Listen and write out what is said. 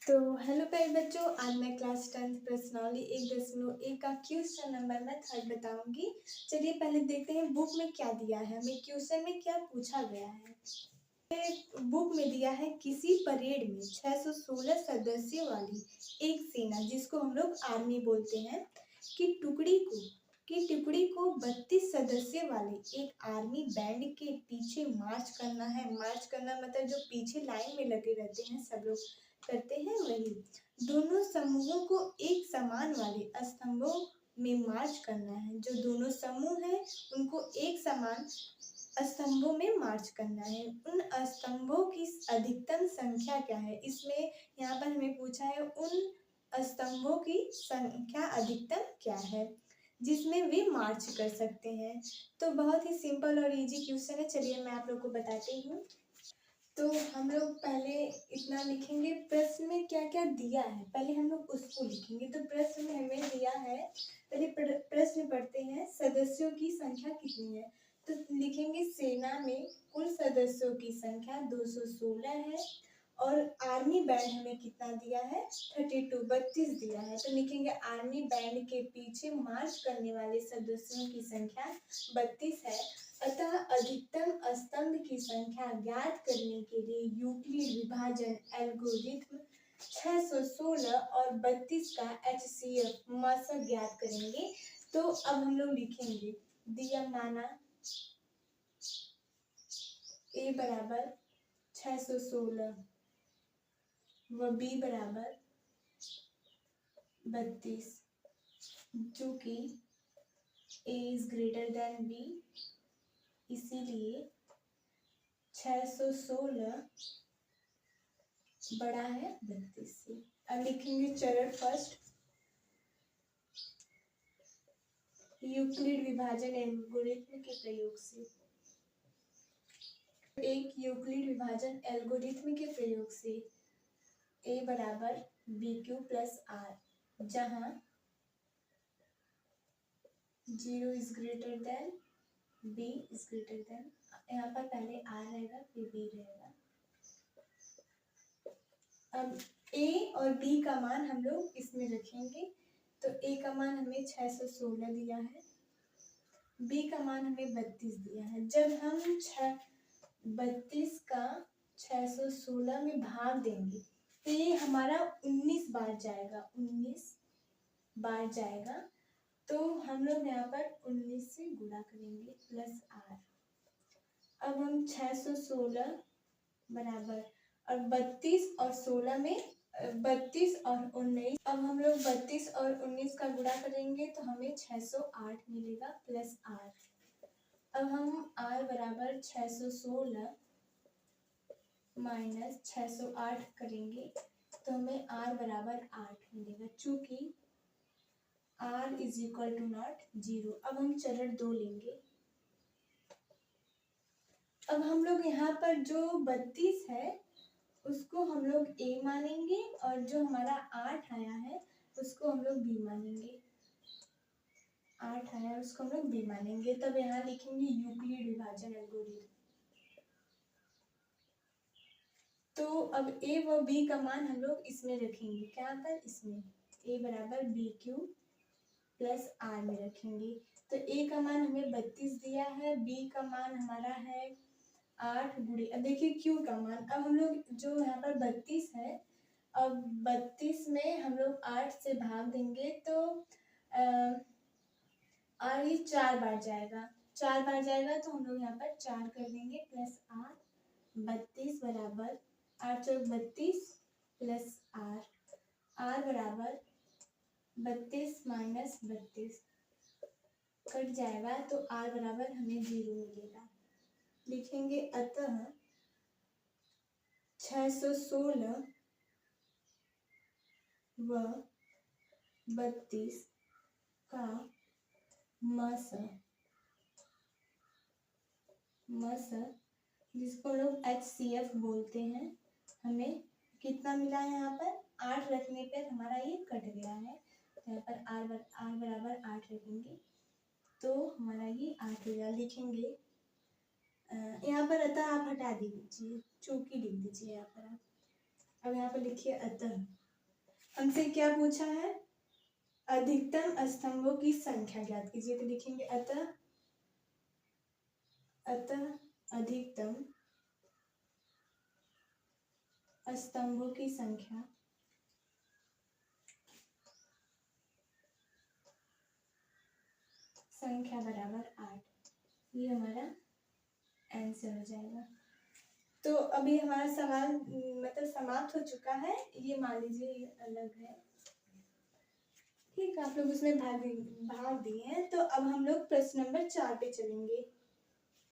तो हेलो प्यारे बच्चों, आज मैं क्लास 10 प्रश्नावली 1.1 का क्वेश्चन नंबर मैं थर्ड बताऊंगी। चलिए पहले देखते हैं बुक में क्या दिया है, हमें क्वेश्चन में क्या पूछा गया है। बुक में दिया है किसी परेड में 616 सदस्यों वाली एक सेना, जिसको हम लोग आर्मी बोलते हैं, की टुकड़ी को 32 सदस्यों वाले एक आर्मी बैंड के पीछे मार्च करना है। मार्च करना मतलब जो पीछे लाइन में लगे रहते हैं, सब लोग करते हैं वही। दोनों समूहों को एक समान वाले स्तंभों में मार्च करना है। जो दोनों समूह हैं उनको एक समान स्तंभों में मार्च करना है। उन स्तंभों की अधिकतम संख्या क्या है? इसमें यहाँ पर हमें पूछा है उन स्तंभों की संख्या अधिकतम क्या है जिसमें वे मार्च कर सकते हैं। तो बहुत ही सिंपल और इजी क्वेश्चन है। चलिए मैं आप लोग को बताती हूँ। तो हम लोग पहले इतना लिखेंगे, प्रश्न में क्या क्या दिया है पहले हम लोग उसको लिखेंगे। तो प्रश्न में हमें दिया है, पहले प्रश्न पढ़ते हैं, सदस्यों की संख्या कितनी है। तो लिखेंगे सेना में कुल सदस्यों की संख्या 216 है और आर्मी बैंड हमें कितना दिया है, 32 दिया है। तो लिखेंगे आर्मी बैंड के पीछे मार्च करने वाले सदस्यों की संख्या 32 है। अतः अधिकतम स्तंभ की संख्या ज्ञात करने के लिए यूक्लिड विभाजन एल्गोरिथ्म 616 और 32 का HCF मास्क ज्ञात करेंगे। तो अब हम लोग लिखेंगे, दिया माना A बराबर 616 व B बराबर 32, जो कि A is greater than B, इसीलिए 616 बड़ा है 32 से। अब लिखेंगे चरण फर्स्ट, यूक्लिड विभाजन एल्गोरिथ्म के प्रयोग से। एक यूक्लिड विभाजन एल्गोरिथ्म के प्रयोग से A बराबर BQ प्लस R, जहां 0 is greater than B is greater than, यहाँ पर पहले R रहेगा फिर B रहेगा। अब A और B का मान हम लोग इसमें रखेंगे। तो A का मान हमें 616 दिया है, B का मान हमें 32 दिया है। जब हम 32 का 616 में भाग देंगे तो ये हमारा 19 बार जाएगा, 19 बार जाएगा। तो हम लोग यहाँ पर 19 से गुणा करेंगे प्लस R। अब हम 616 बराबर और 32 और 16 में 32 और 19, अब हम लोग 32 और 19 का गुणा करेंगे तो हमें 608 मिलेगा प्लस R। अब हम R बराबर 616 माइनस 608 करेंगे तो हमें R बराबर 8 मिलेगा, चूंकि R is equal to not 0। अब हम चरण 2 लेंगे। अब हम लोग यहाँ पर जो 32 है उसको हम लोग A मानेंगे और जो हमारा 8 आया है उसको हम लोग B मानेंगे। 8 आया उसको हम लोग B मानेंगे। तब यहाँ लिखेंगे यूक्लिड विभाजन एल्गोरिथ्म। तो अब A व B का मान हम लोग इसमें रखेंगे, क्या पर इसमें A बराबर BQ प्लस R में रखेंगे। तो A का मान हमें 32 दिया है, B का मान हमारा है 8 गुणे, अब देखिए Q का मान, अब हम लोग जो यहाँ पर 32 है, अब 32 में हम लोग 8 से भाग देंगे तो R ही 4 बार जाएगा, 4 बार जाएगा तो हम लोग यहाँ पर 4 कर देंगे प्लस R। 32 बराबर 8 चौक 32 प्लस R बराबर 32 माइनस 32 कट जाएगा तो R बराबर हमें 0 मिलेगा। लिखेंगे अतः 616 व 32 का मस जिसको लोग HCF बोलते हैं, हमें कितना मिला है? यहाँ पर 8 रखने पर हमारा ये कट गया है, तो यहाँ पर R बराबर 8 रखेंगे तो हमारा ये 8 हो गया। लिखेंगे यहाँ पर अतः आप हटा दीजिए, चूंकि लिख दीजिए यहाँ पर आप अब यहाँ पर लिखिए अतः। हमसे क्या पूछा है? अधिकतम स्तंभों की संख्या ज्ञात कीजिए। तो लिखेंगे अतः अधिकतम स्तंभों की संख्या बराबर 8। ये हमारा आंसर हो जाएगा। तो अभी हमारा सवाल मतलब समाप्त हो चुका है। ये मान लीजिए ये अलग है, ठीक है, आप लोग उसमें भाग दिए हैं। तो अब हम लोग प्रश्न नंबर 4 पे चलेंगे।